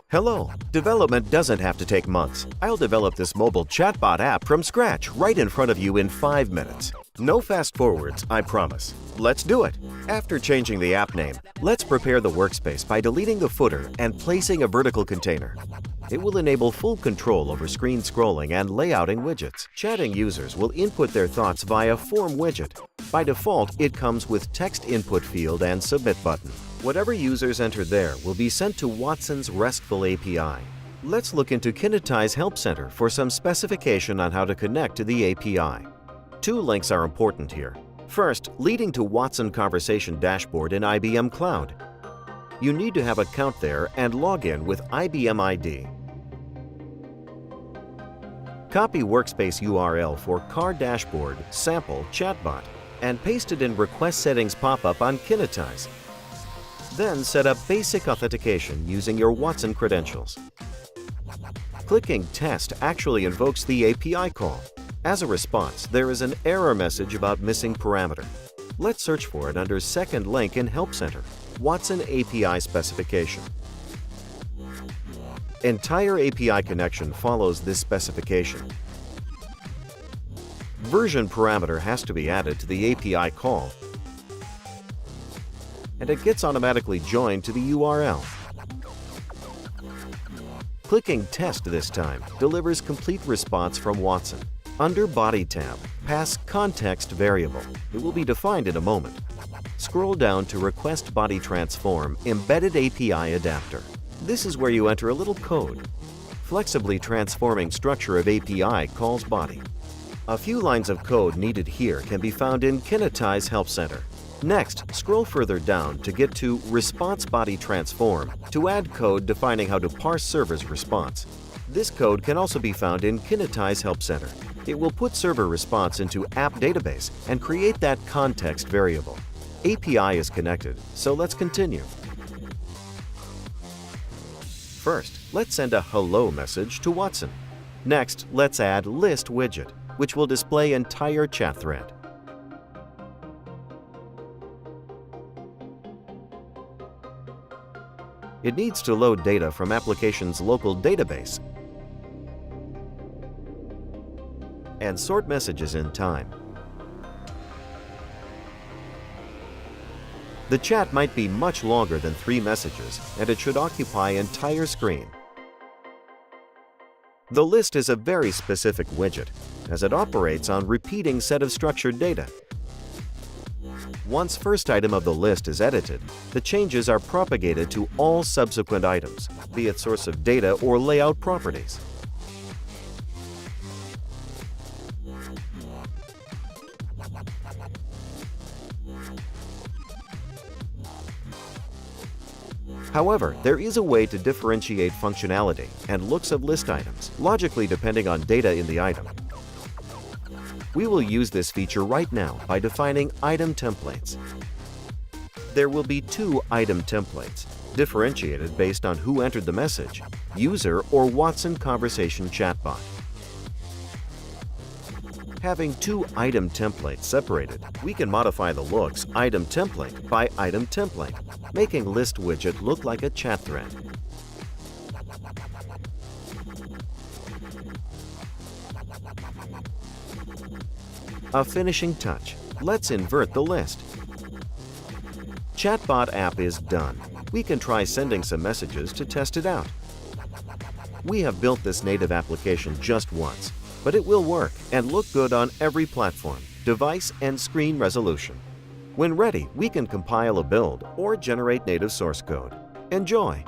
Hello! Development doesn't have to take months. I'll develop this mobile chatbot app from scratch right in front of you in 5 minutes. No fast forwards, I promise. Let's do it! After changing the app name, let's prepare the workspace by deleting the footer and placing a vertical container. It will enable full control over screen scrolling and layouting widgets. Chatting users will input their thoughts via Form widget. By default, it comes with text input field and submit button. Whatever users enter there will be sent to Watson's RESTful API. Let's look into Kinetise Help Center for some specification on how to connect to the API. 2 links are important here. First, leading to Watson Conversation Dashboard in IBM Cloud. You need to have an account there and log in with IBM ID. Copy workspace URL for Car Dashboard Sample Chatbot and paste it in Request Settings pop-up on Kinetise. Then set up basic authentication using your Watson credentials. Clicking Test actually invokes the API call. As a response, there is an error message about missing parameter. Let's search for it under second link in Help Center, Watson API specification. Entire API connection follows this specification. Version parameter has to be added to the API call, and it gets automatically joined to the URL. Clicking Test this time delivers complete response from Watson. Under Body tab, pass context variable. It will be defined in a moment. Scroll down to Request Body Transform Embedded API Adapter. This is where you enter a little code. Flexibly transforming structure of API calls body. A few lines of code needed here can be found in Kinetise Help Center. Next, scroll further down to get to Response Body Transform to add code defining how to parse server's response. This code can also be found in Kinetise Help Center. It will put server response into app database and create that context variable. API is connected, so let's continue. First, let's send a hello message to Watson. Next, let's add list widget, which will display entire chat thread. It needs to load data from application's local database and sort messages in time. The chat might be much longer than 3 messages, and it should occupy entire screen. The list is a very specific widget, as it operates on repeating set of structured data. Once first item of the list is edited, the changes are propagated to all subsequent items, be it source of data or layout properties. However, there is a way to differentiate functionality and looks of list items, logically depending on data in the item. We will use this feature right now by defining item templates. There will be 2 item templates, differentiated based on who entered the message, user or Watson Conversation Chatbot. Having 2 item templates separated, we can modify the looks item template by item template, making list widget look like a chat thread. A finishing touch. Let's invert the list. Chatbot app is done. We can try sending some messages to test it out. We have built this native application just once, but it will work and look good on every platform, device, and screen resolution. When ready, we can compile a build or generate native source code. Enjoy!